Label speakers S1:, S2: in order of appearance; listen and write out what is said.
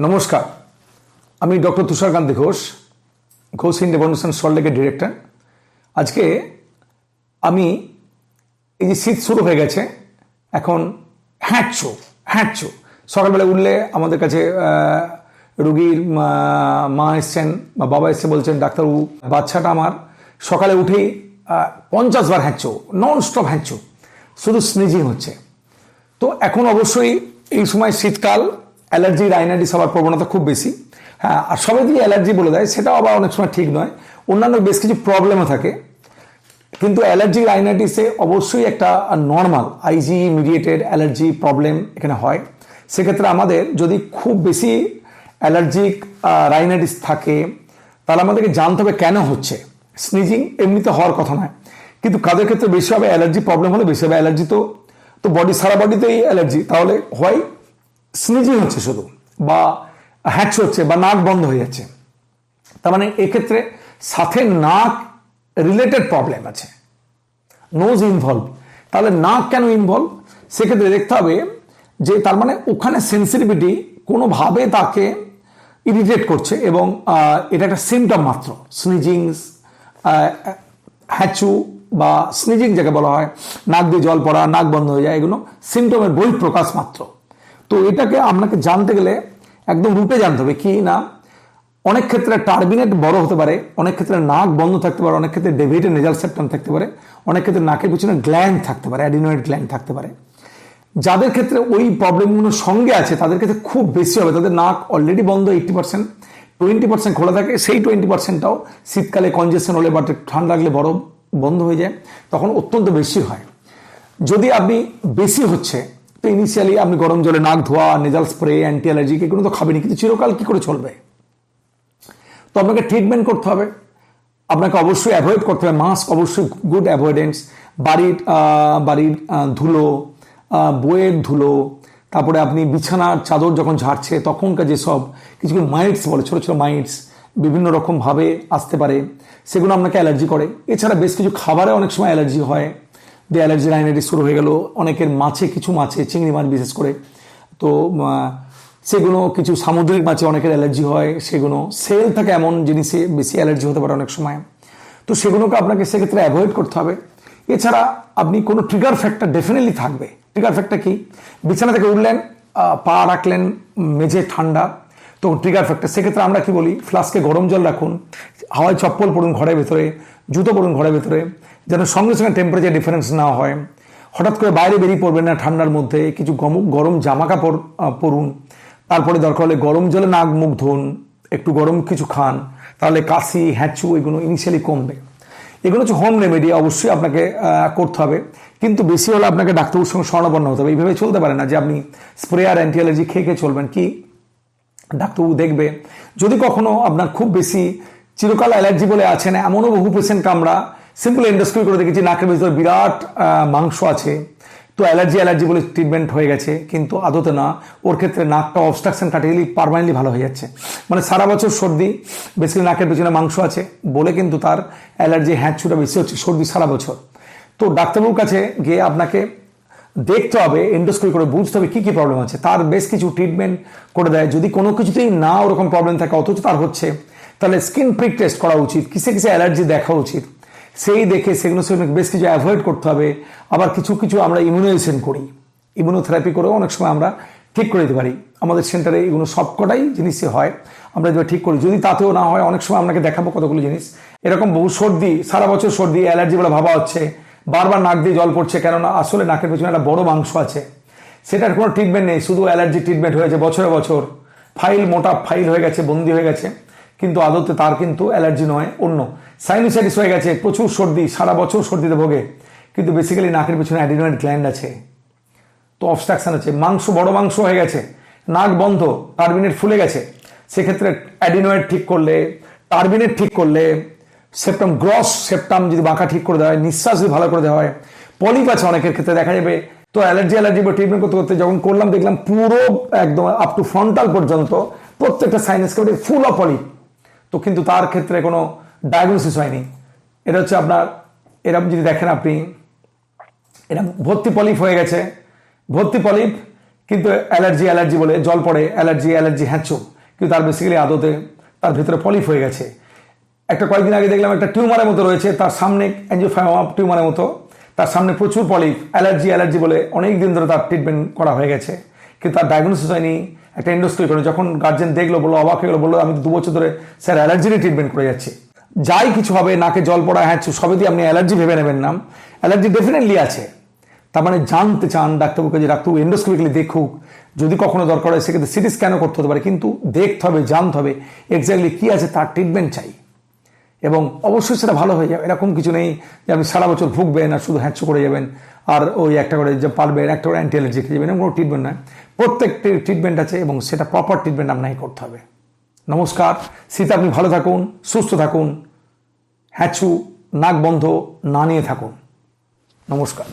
S1: নমস্কার, আমি doctor Tusharkanti Ghosh, Ghosh India foundation সল্টলেকের ডিরেক্টর। আজকে আমি এই যে শীত শুরু হয়ে গেছে, এখন হ্যাঁচো সকালবেলা উঠলে আমাদের কাছে রুগীর মা এসছেন বা বাবা এসছে, বলছেন ডাক্তারবাবু বাচ্চাটা আমার সকালে উঠেই 50 বার হ্যাঁচো, নন স্টপ হ্যাঁচো, শুধু স্নিজিং হচ্ছে। তো এখন অবশ্যই এই সময় শীতকাল, অ্যালার্জি রাইনাইটিস হওয়ার প্রবণতা খুব বেশি। হ্যাঁ, আর সবাই দিয়ে অ্যালার্জি বলে দেয়, সেটাও আবার অনেক সময় ঠিক নয়, অন্যান্য বেশ কিছু প্রবলেমও থাকে। কিন্তু অ্যালার্জি রাইনাইটিসে অবশ্যই একটা normal IG mediated allergy problem এখানে হয়। সেক্ষেত্রে আমাদের যদি খুব বেশি অ্যালার্জিক রাইনাইটিস থাকে, তাহলে আমাদেরকে জানতে হবে কেন হচ্ছে। স্নিজিং এমনিতে হওয়ার কথা নয়, কিন্তু কাদের ক্ষেত্রে বেশি হবে, অ্যালার্জি প্রবলেম হলে বেশি হবে। অ্যালার্জি তো বডি, সারা বডিতেই অ্যালার্জি, তাহলে হয় স্নিজিং হচ্ছে শুধু, বা হ্যাচ হচ্ছে, বা নাক বন্ধ হয়ে যাচ্ছে। তার মানে এক্ষেত্রে সাথে নাক রিলেটেড প্রবলেম আছে, নোজ ইনভলভ। তাহলে নাক কেন ইনভলভ, সেক্ষেত্রে দেখতে হবে যে তার মানে ওখানে সেন্সিটিভিটি কোনোভাবে তাকে ইরিটেট করছে, এবং এটা একটা সিমটম মাত্র। স্নিজিং, হ্যাচু বা স্নিজিং যাকে বলা হয়, নাক দিয়ে জল পড়া, নাক বন্ধ হয়ে যায়, এগুলো সিমটমের বহিঃপ্রকাশ মাত্র। তো এটাকে আপনাকে জানতে গেলে একদম রূপে জানতে হবে কি না। অনেক ক্ষেত্রে টার্বিনেট বড় হতে পারে, অনেক ক্ষেত্রে নাক বন্ধ থাকতে পারে, অনেক ক্ষেত্রে ডেভিয়েটেড নেজাল সেপ্টাম থাকতে পারে, অনেক ক্ষেত্রে নাকের পিছনে গ্ল্যান্ড থাকতে পারে, অ্যাডিনয়েড গ্ল্যান্ড থাকতে পারে। যাদের ক্ষেত্রে ওই প্রবলেমগুলো সঙ্গে আছে তাদের ক্ষেত্রে খুব বেশি হবে। তাদের নাক অলরেডি বন্ধ 80%, 20% খোলা থাকে, সেই 20%টাও শীতকালে কনজেশন হলে বা ঠান্ডা লাগলে বড় বন্ধ হয়ে যায়, তখন অত্যন্ত বেশি হয়। যদি আপনি বেশি হচ্ছে, তো ইনিশিয়ালি আপনি গরম জলে নাক ধোয়া, নেজাল স্প্রে, অ্যান্টি অ্যালার্জিক এগুলো তো খাবেনি, কিন্তু চিরকাল কি করে চলবে? তো আপনাকে ট্রিটমেন্ট করতে হবে, আপনাকে অবশ্যই অ্যাভয়েড করতে হবে। মাস্ক অবশ্যই গুড অ্যাভয়েডেন্স। বাড়ির ধুলো, বইয়ের ধুলো, তারপরে আপনি বিছানার চাদর যখন ঝাড়ছে তখনকার যেসব কিছু মাইটস বলে, ছোটো ছোটো মাইটস বিভিন্ন রকমভাবে আসতে পারে, সেগুলো আপনাকে অ্যালার্জি করে। এছাড়া বেশ কিছু খাবারে অনেক সময় অ্যালার্জি হয়, দিয়ে অ্যালার্জি রাইনাইটিস শুরু হয়ে গেল। অনেকের কিছু মাছে, চিংড়ি মাছ বিশেষ করে, তো সেগুলো কিছু সামুদ্রিক মাছে অনেকের অ্যালার্জি হয়, সেগুলো সেল থাকে এমন জিনিসে বেশি অ্যালার্জি হতে পারে অনেক সময়। তো সেগুলোকে আপনাকে সেক্ষেত্রে অ্যাভয়েড করতে হবে। এছাড়া আপনি কোনো ট্রিগার ফ্যাক্টর ডেফিনেটলি থাকবে। ট্রিগার ফ্যাক্টর কি? বিছানা থেকে উঠলেন, পা রাখলেন মেঝে ঠান্ডা, তো ট্রিগার ফ্যাক্টর। সেক্ষেত্রে আমরা কি বলি, ফ্লাস্কে গরম জল রাখুন, হাওয়ায় চপ্পল পরুন ঘরের ভেতরে, জুতো পরুন ঘরের ভেতরে, যেন সঙ্গে সঙ্গে টেম্পারেচার ডিফারেন্স না হয়। হঠাৎ করে বাইরে বেরিয়ে পড়বেন না ঠান্ডার মধ্যে, কিছু গরম জামা কাপড় পরুন। তারপরে দরকার হলে গরম জলে নাক মুখ ধুন, একটু গরম কিছু খান, তাহলে কাশি, হ্যাঁচু এগুলো ইনিশিয়ালি কমবে। এগুলো হচ্ছে হোম রেমেডি, অবশ্যই আপনাকে করতে হবে, কিন্তু বেশি হলে আপনাকে ডাক্তারবাবুর সঙ্গে শরণাপন্ন হতে হবে। এইভাবে চলতে পারে না যে আপনি স্প্রে আর অ্যান্টি অ্যালার্জি খেয়ে চলবেন। কি ডাক্তারবাবু দেখবে, যদি কখনো আপনার খুব বেশি চিরকাল অ্যালার্জি বলে আছেন, এমনও বহু পেশেন্টকে আমরা সিম্পল এন্ডোস্কোপি করে দেখেছি, নাকের ভিতরে বিরাট মাংস আছে, তো অ্যালার্জি বলে ট্রিটমেন্ট হয়ে গেছে, কিন্তু আদতে না। ওর ক্ষেত্রে নাকটা অবস্ট্রাকশন কাটিয়ে গেলে পারমানেন্টলি ভালো হয়ে যাচ্ছে। মানে সারা বছর সর্দি, বেসিক্যালি নাকের পেছনে মাংস আছে বলে কিন্তু তার অ্যালার্জি হ্যাঁচুটা বেশি হচ্ছে, সর্দি সারা বছর। তো ডাক্তারবাবুর কাছে গিয়ে আপনাকে দেখতে হবে, এন্ডোস্কোপি করে বুঝতে হবে কী কী প্রবলেম আছে, তার বেশ কিছু ট্রিটমেন্ট করে দেয়। যদি কোনো কিছুতেই না ওরকম প্রবলেম থাকে, অথচ তার হচ্ছে, তাহলে স্কিন প্রিক টেস্ট করা উচিত, কিসে কিসে অ্যালার্জি দেখা উচিত, সেই দেখে সেগুলো বেশ কিছু অ্যাভয়েড করতে হবে। আবার কিছু আমরা ইমিউনাইজেশন করি, ইমিউনোথেরাপি করেও অনেক সময় আমরা ঠিক করে দিতে পারি। আমাদের সেন্টারে এগুলো সবকটাই জিনিসই হয়, আমরা যদি ঠিক করি। যদি তাতেও না হয়, অনেক সময় আপনাকে দেখাবো কতগুলো জিনিস। এরকম বহু সর্দি, সারা বছর সর্দি, অ্যালার্জি বলে ভাবা হচ্ছে, বারবার নাক দিয়ে জল পড়ছে, কেননা আসলে নাকের পেছনে একটা বড় মাংস আছে, সেটার কোনো ট্রিটমেন্ট নেই, শুধু অ্যালার্জি ট্রিটমেন্ট হয়েছে বছরে বছর, ফাইল মোটা ফাইল হয়ে গেছে, বন্দি হয়ে গেছে, কিন্তু আদতে তার কিন্তু অ্যালার্জি নয়, অন্য সাইনোসাইটিস হয়ে গেছে, প্রচুর সর্দি, সারা বছর সর্দিতে ভোগে, কিন্তু বেসিক্যালি নাকের পেছনে অ্যাডিনয়েড গ্ল্যান্ড আছে, তো অবস্ট্রাকশন আছে, বড় মাংস হয়ে গেছে, নাক বন্ধ, টার্বিনেট ফুলে গেছে। সেক্ষেত্রে অ্যাডিনয়েড ঠিক করলে, টার্বিনেট ঠিক করলে, সেপ্টাম গ্রস সেপ্টাম যদি বাঁকা ঠিক করে দেওয়া হয়, নিঃশ্বাস যদি ভালো করে দেওয়া হয়, পলিপ আছে অনেকের ক্ষেত্রে দেখা যাবে। তো অ্যালার্জি ট্রিটমেন্ট করতে করতে যখন করলাম, দেখলাম পুরো একদম আপ টু ফ্রন্টাল পর্যন্ত প্রত্যেকটা sinus cavity full of polyp. তো কিন্তু তার ক্ষেত্রে কোনো ডায়াগনোসিস হয়নি। এটা হচ্ছে আপনার, এরকম যদি দেখেন আপনি, এটা ভর্তি পলিপ হয়ে গেছে, ভর্তি পলিপ, কিন্তু অ্যালার্জি বলে জল পড়ে, অ্যালার্জি হ্যাঁচো, কিন্তু তার বেসিক্যালি আদতে তার ভিতরে পলিপ হয়ে গেছে। একটা কয়েকদিন আগে দেখলাম একটা টিউমারের মতো রয়েছে, তার সামনে অ্যাঞ্জিওফাইমা টিউমারের মতো, তার সামনে প্রচুর পলিপ, অ্যালার্জি বলে অনেক দিন ধরে তার ট্রিটমেন্ট করা হয়ে গেছে, কিন্তু তার ডায়াগনোসিস হয়নি। একটা এন্ডোস্কোপি করে যখন গার্জেন দেখলো, বললো, অবাক হয়ে গেলো, বললো আমি তো 2 বছর ধরে স্যার অ্যালার্জিরই ট্রিটমেন্ট করে যাচ্ছি। যাই কিছু হবে, নাকে জল পড়া, হ্যাঁচু, সবে দিয়ে আপনি অ্যালার্জি ভেবে নেবেন না। অ্যালার্জি ডেফিনেটলি আছে, তার মানে জানতে চান ডাক্তারবাবুকে, যে ডাক্তারবাবু এন্ডোস্কোপিক্যালি দেখুক, যদি কখনো দরকার হয় সেক্ষেত্রে সিটি স্ক্যানও করতে হতে পারে, কিন্তু দেখতে হবে, জানতে হবে এক্স্যাক্টলি কী আছে, তার ট্রিটমেন্ট চাই, এবং অবশ্যই সেটা ভালো হয়ে যাবে। এরকম কিছু নেই যে আপনি সারা বছর ভুগবেন আর শুধু হ্যাঁচু করে যাবেন আর ওই একটা করে যে পারবেন একটা করে অ্যান্টি অ্যালার্জি খেয়ে যাবেন, এরকম কোনো ট্রিটমেন্ট নয়। প্রত্যেকটি ট্রিটমেন্ট আছে এবং সেটা প্রপার ট্রিটমেন্ট আপনাকে করতে হবে। নমস্কার, শীতে আপনি ভালো থাকুন, সুস্থ থাকুন, হ্যাঁচু নাক বন্ধ না নিয়ে থাকুন। নমস্কার।